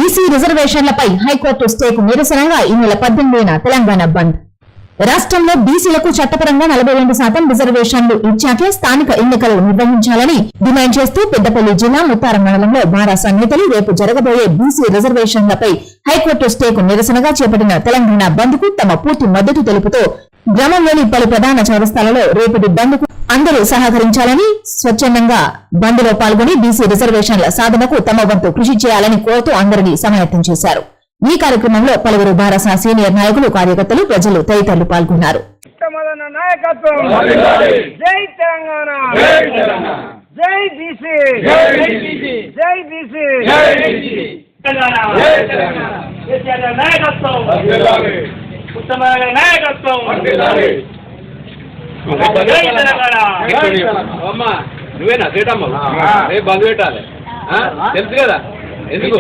BC రిజర్వేషన్లపై high court stake నిరసనగా ఈ నెల 18న తెలంగాణ బంద్. రాష్ట్రంలో బీసీలకు చట్టపరంగా 42% రిజర్వేషన్లు ఇచ్చాకే స్థానిక ఎన్నికలు నిర్వహించాలని డిమాండ్ చేస్తూ పెద్దపల్లి జిల్లా ముత్తారం మండలంలో బారాస నేతలు రేపు జరగబోయే బీసీ రిజర్వేషన్లపై హైకోర్టు స్టేకు నిరసనగా చేపట్టిన తెలంగాణ బంద్ కు తమ పూర్తి మద్దతు తెలుపుతూ గ్రామంలోని పలు ప్రధాన చౌరస్తాలలో రేపటి బంద్ కు అందరూ సహకరించాలని, స్వచ్ఛందంగా బంద్ లో పాల్గొని బీసీ రిజర్వేషన్ల సాధనకు తమ వంతు కృషి చేయాలని కోరుతూ అందరినీ సమాయత్తం చేశారు. ఈ కార్యక్రమంలో పలువురు బారాస సీనియర్ నాయకులు, కార్యకర్తలు, ప్రజలు తదితరులు పాల్గొన్నారు. నువ్వేనా సేటమ్మ రేపు బంద్ పెట్టాలి తెలుసు కదా. ఎందుకు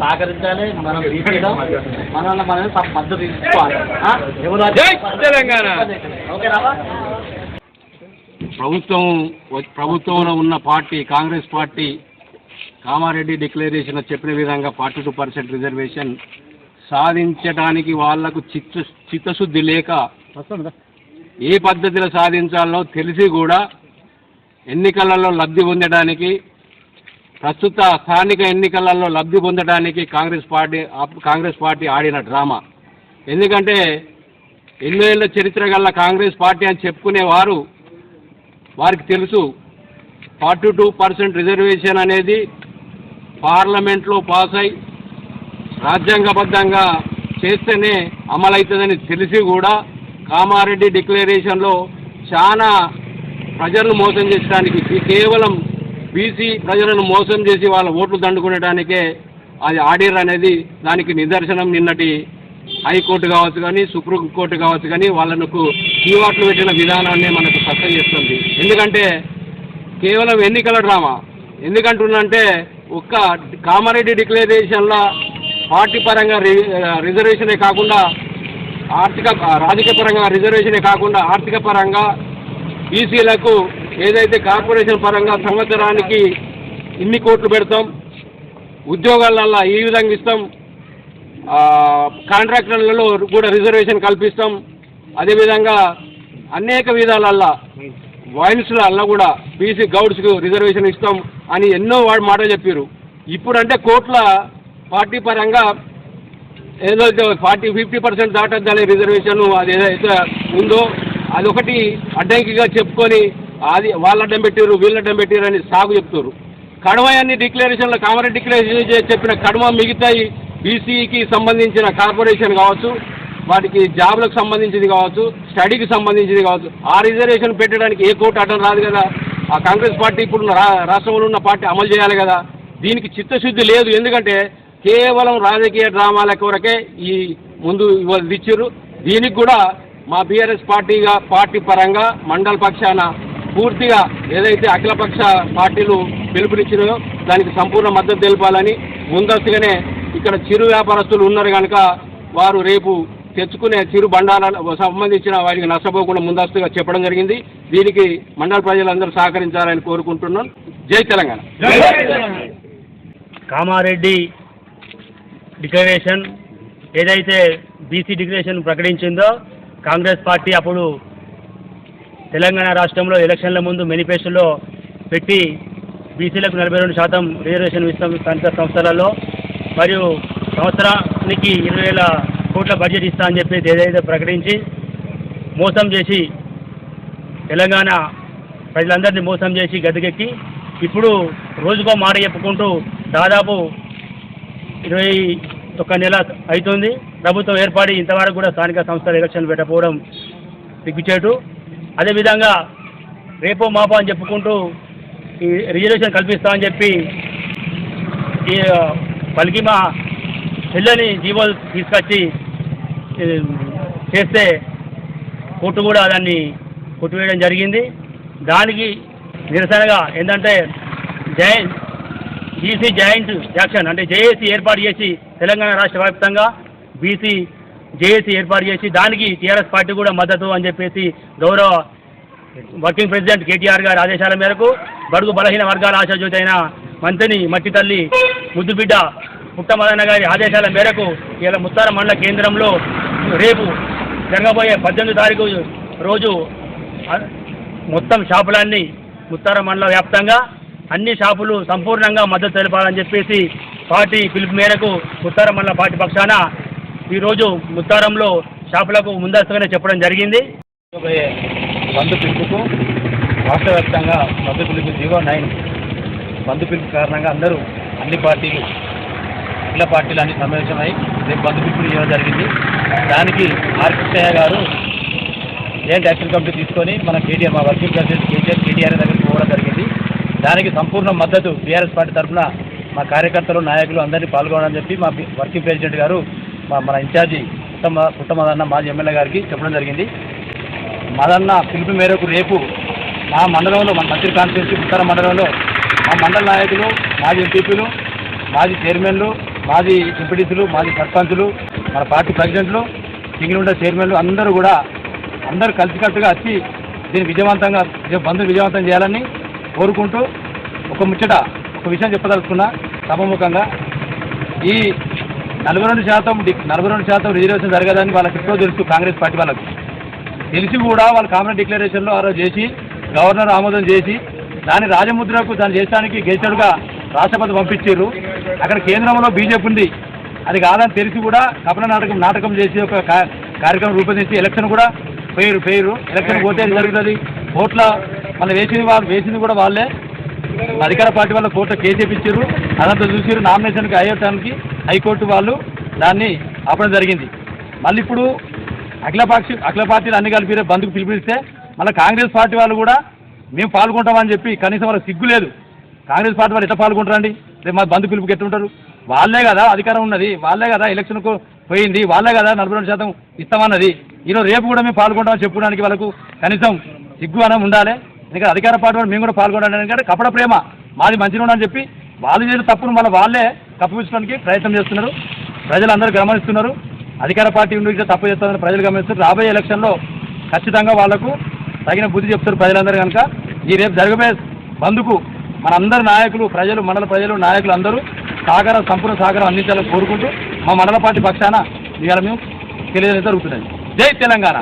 సహకరించాలి, మనం మనల్ని మనమే మద్దతు తీసుకోవాలి. తెలంగాణ ప్రభుత్వంలో ఉన్న party Congress party Kamareddy declaration చెప్పిన విధంగా 42% రిజర్వేషన్ సాధించడానికి వాళ్లకు చిత్తశుద్ధి లేక ఏ పద్ధతిలో సాధించాలో తెలిసి కూడా ఎన్నికలలో లబ్ధి పొందడానికి, ప్రస్తుత స్థానిక ఎన్నికలలో లబ్ధి పొందడానికి కాంగ్రెస్ పార్టీ ఆడిన డ్రామా. ఎందుకంటే ఎన్నో ఏళ్ళ చరిత్ర గల కాంగ్రెస్ పార్టీ అని చెప్పుకునే వారికి తెలుసు 42% రిజర్వేషన్ అనేది పార్లమెంట్లో పాస్ అయి రాజ్యాంగబద్ధంగా చేస్తేనే అమలవుతుందని తెలిసి కూడా కామారెడ్డి డిక్లరేషన్లో చాలా ప్రజలను మోసం చేసడానికి, కేవలం బీసీ ప్రజలను మోసం చేసి వాళ్ళ ఓట్లు దండుకునేటానికే అది ఆడిర్ అనేది దానికి నిదర్శనం. నిన్నటి హైకోర్టు కావచ్చు కానీ, సుప్రీంకోర్టు కావచ్చు కానీ వాళ్ళకు కీవాట్లు పెట్టిన విధానాన్ని మనకు స్పష్టం చేస్తుంది. ఎందుకంటే కేవలం ఎన్నికల డ్రామా. ఎందుకంటున్నంటే ఒక్క కామారెడ్డి డిక్లరేషన్లో పార్టీ పరంగా రిజర్వేషనే కాకుండా రాజకీయ పరంగా రిజర్వేషనే కాకుండా ఆర్థిక పరంగా బీసీలకు ఏదైతే కార్పొరేషన్ పరంగా సంవత్సరానికి ఇన్ని కోట్లు పెడతాం, ఉద్యోగాలలో ఈ విధంగా ఇస్తాం, కాంట్రాక్టర్లలో కూడా రిజర్వేషన్ కల్పిస్తాం, అదేవిధంగా అనేక విధాలల్లో వైన్స్లలో కూడా బీసీ గౌడ్స్కు రిజర్వేషన్ ఇస్తాం అని ఎన్నో మాటలు చెప్పారు. ఇప్పుడంటే కోట్ల పార్టీ పరంగా ఏదో 50% దాటద్దానే రిజర్వేషన్ అది ఏదైతే ఉందో అదొకటి అడ్డంకిగా చెప్పుకొని అది వాళ్ళ అడ్డం పెట్టారు, వీళ్ళ అడ్డం పెట్టారు అని సాగు చెప్తారు. కడమ అన్ని డిక్లరేషన్లో కామారెడ్డి డిక్లరేషన్ చెప్పిన కడమ మిగతాయి బీసీకి సంబంధించిన కార్పొరేషన్ కావచ్చు, వాటికి జాబ్లకు సంబంధించింది కావచ్చు, స్టడీకి సంబంధించింది కావచ్చు, ఆ రిజర్వేషన్ పెట్టడానికి ఏ కోర్టు అడ్డం రాదు కదా. ఆ కాంగ్రెస్ పార్టీ ఇప్పుడు రాష్ట్రంలో ఉన్న పార్టీ అమలు చేయాలి కదా. దీనికి చిత్తశుద్ధి లేదు. ఎందుకంటే కేవలం రాజకీయ డ్రామాల కొరకే ఈ ముందు ఇచ్చారు. దీనికి కూడా మా బీఆర్ఎస్ పార్టీ పరంగా మండల పక్షాన పూర్తిగా ఏదైతే అఖిలపక్ష పార్టీలు పిలుపునిచ్చినాయో దానికి సంపూర్ణ మద్దతు తెలపాలని, ముందస్తుగానే ఇక్కడ చిరు వ్యాపారస్తులు ఉన్నారు కనుక వారు రేపు తెచ్చుకునే చిరు బండాలకు సంబంధించిన వారికి నష్టపోకుండా ముందస్తుగా చెప్పడం జరిగింది. దీనికి మండల ప్రజలందరూ సహకరించాలని కోరుకుంటున్నాను. జై తెలంగాణ. కామారెడ్డి డిక్లరేషన్ ఏదైతే బీసీ డిక్లరేషన్ ప్రకటించిందో కాంగ్రెస్ పార్టీ అప్పుడు తెలంగాణ రాష్ట్రంలో ఎలక్షన్ల ముందు మేనిఫెస్టోలో పెట్టి బీసీలకు 42% రిజర్వేషన్ ఇస్తాం స్థానిక సంస్థలలో, మరియు సంవత్సరానికి 20,000 కోట్ల బడ్జెట్ ఇస్తా అని చెప్పి ఏదైతే ప్రకటించి మోసం చేసి తెలంగాణ ప్రజలందరినీ మోసం చేసి గద్దెకెక్కి ఇప్పుడు రోజుకో మాట చెప్పుకుంటూ దాదాపు 21 నెల అవుతుంది ప్రభుత్వం ఏర్పడి ఇంతవరకు కూడా స్థానిక సంస్థల ఎలక్షన్లు పెట్టకపోవడం సిగ్గుచేటు. అదేవిధంగా రేపో మాపో అని చెప్పుకుంటూ ఈ రిజర్వేషన్ కల్పిస్తామని చెప్పి ఈ పలికి మా పిల్లని జీవోలు తీసుకొచ్చి చేస్తే కోర్టు కూడా దాన్ని కొట్టివేయడం జరిగింది. దానికి నిరసనగా ఏంటంటే బీసీ జాయింట్ యాక్షన్ అంటే జేఏసీ ఏర్పాటు చేసి తెలంగాణ రాష్ట్ర వ్యాప్తంగా బీసీ జేఏసీ ఏర్పాటు చేసి దానికి టీఆర్ఎస్ పార్టీ కూడా మద్దతు అని చెప్పేసి గౌరవ వర్కింగ్ ప్రెసిడెంట్ కేటీఆర్ గారి ఆదేశాల మేరకు బడుగు బలహీన వర్గాల ఆశాజ్యోతి అయిన మంత్రిని మట్టి తల్లి ముద్దుబిడ్డ పుట్టమదన్న గారి ఆదేశాల మేరకు ఇలా ముత్తారం మండల కేంద్రంలో రేపు జరగబోయే 18 తారీఖు రోజు మొత్తం షాపులన్నీ ముత్తారం మండల వ్యాప్తంగా అన్ని షాపులు సంపూర్ణంగా మద్దతు తెలపాలని చెప్పేసి పార్టీ పిలుపు మేరకు ముత్తారం మండల పార్టీ పక్షాన ఈరోజు ముత్తారంలో షాపులకు ముందస్తుగానే చెప్పడం జరిగింది. బంధు పిలుపుకు రాష్ట్ర వ్యాప్తంగా బంధు పిలుపు 09 బంధు పిలుపు కారణంగా అందరూ అన్ని పార్టీలు ఇళ్ల పార్టీలు అన్ని సమావేశమై రేపు బంధు పిలుపు ఇవ్వడం జరిగింది. దానికి ఆర్ కృష్ణయ్య గారు జాయింట్ యాక్షన్ కమిటీ తీసుకొని మన కేటీఆర్ మా వర్కింగ్ ప్రెసిడెంట్ కేటీఆర్ దగ్గరికి పోవడం జరిగింది. దానికి సంపూర్ణ మద్దతు టీఆర్ఎస్ పార్టీ తరఫున మా కార్యకర్తలు నాయకులు అందరినీ పాల్గొనాలని చెప్పి మా వర్కింగ్ ప్రెసిడెంట్ గారు మన ఇన్ఛార్జి పుట్టమదన్న మాజీ ఎమ్మెల్యే గారికి చెప్పడం జరిగింది. మదన్న పిలుపు మేరకు రేపు మా మండలంలో మన మంత్రి కాన్స్టిట్యూన్సీ ఉత్తర మండలంలో మా మండల నాయకులు మాజీ ఎంపీపీలు మాజీ చైర్మన్లు మాజీ ఎంపీటీసీలు మాజీ సర్పంచులు మన పార్టీ ప్రెసిడెంట్లు సింగిల్ ఉండే చైర్మన్లు అందరూ కలిసికట్టుగా వచ్చి దీన్ని విజయవంతంగా బంధువులు విజయవంతం చేయాలని కోరుకుంటూ ఒక విషయం చెప్పదలుచుకున్నా సభముఖంగా ఈ 42% రిజర్వేషన్ జరగదని వాళ్ళకి ఇప్పుడు తెలుసు. కాంగ్రెస్ పార్టీ వాళ్ళకు తెలిసి కూడా వాళ్ళు కామన్ డిక్లరేషన్లో ఆ రోజు చేసి గవర్నర్ ఆమోదం చేసి దాని రాజముద్రకు దాన్ని చేయడానికి గెలిచాడుగా రాష్ట్రపతి పంపించారు. అక్కడ కేంద్రంలో బీజేపీ ఉంది, అది కాదని తెలిసి కూడా కపన నాటకం చేసి ఒక కార్యక్రమం రూపొందించి ఎలక్షన్ కూడా పోయారు. ఎలక్షన్ పోతే జరుగుతుంది. కోట్ల మనం వేసింది కూడా వాళ్ళే అధికార పార్టీ వాళ్ళ కోర్టులో కేసు వేయించారు. అదంతా చూసారు. నామినేషన్కి అయ్యేటానికి హైకోర్టు వాళ్ళు దాన్ని ఆపడం జరిగింది. మళ్ళీ ఇప్పుడు అఖిల పార్టీలు అన్ని కలిపి బంధుకు పిలిపిస్తే మళ్ళీ కాంగ్రెస్ పార్టీ వాళ్ళు కూడా మేము పాల్గొంటామని చెప్పి కనీసం వాళ్ళకి సిగ్గు లేదు. కాంగ్రెస్ పార్టీ వాళ్ళు ఎట్లా పాల్గొంటారండి? రేపు మా బంధు పిలుపుకి ఎట్టుంటారు? వాళ్ళే కదా అధికారం ఉన్నది, వాళ్ళే కదా ఎలక్షన్కు పోయింది, వాళ్ళే కదా 42% ఇస్తామన్నది. ఈరోజు రేపు కూడా మేము పాల్గొంటామని చెప్పుకోవడానికి వాళ్ళకు కనీసం సిగ్గు అనే ఉండాలి. ఎందుకంటే అధికార పార్టీ వాళ్ళు మేము కూడా పాల్గొనడానికి అంటే కపట ప్రేమ మాది మంచిగా ఉండని చెప్పి వాళ్ళు చేసిన తప్పును మళ్ళీ వాళ్ళే కప్పిపుచ్చడానికి ప్రయత్నం చేస్తున్నారు. ప్రజలందరూ గమనిస్తున్నారు. అధికార పార్టీ ఉండి తప్పు చేస్తారని ప్రజలు గమనిస్తున్నారు. రాబోయే ఎలక్షన్లో ఖచ్చితంగా వాళ్లకు తగిన బుద్ధి చెప్తారు ప్రజలందరూ. కనుక ఈ రేపు జరగబోయే బంధుకు మనందరు నాయకులు మండల ప్రజలు నాయకులు అందరూ సంపూర్ణ సహకారం అందించాలని కోరుకుంటూ మా మండల పార్టీ పక్షాన ఇవాళ మేము తెలియజేయడం జరుగుతుంది. జై తెలంగాణ.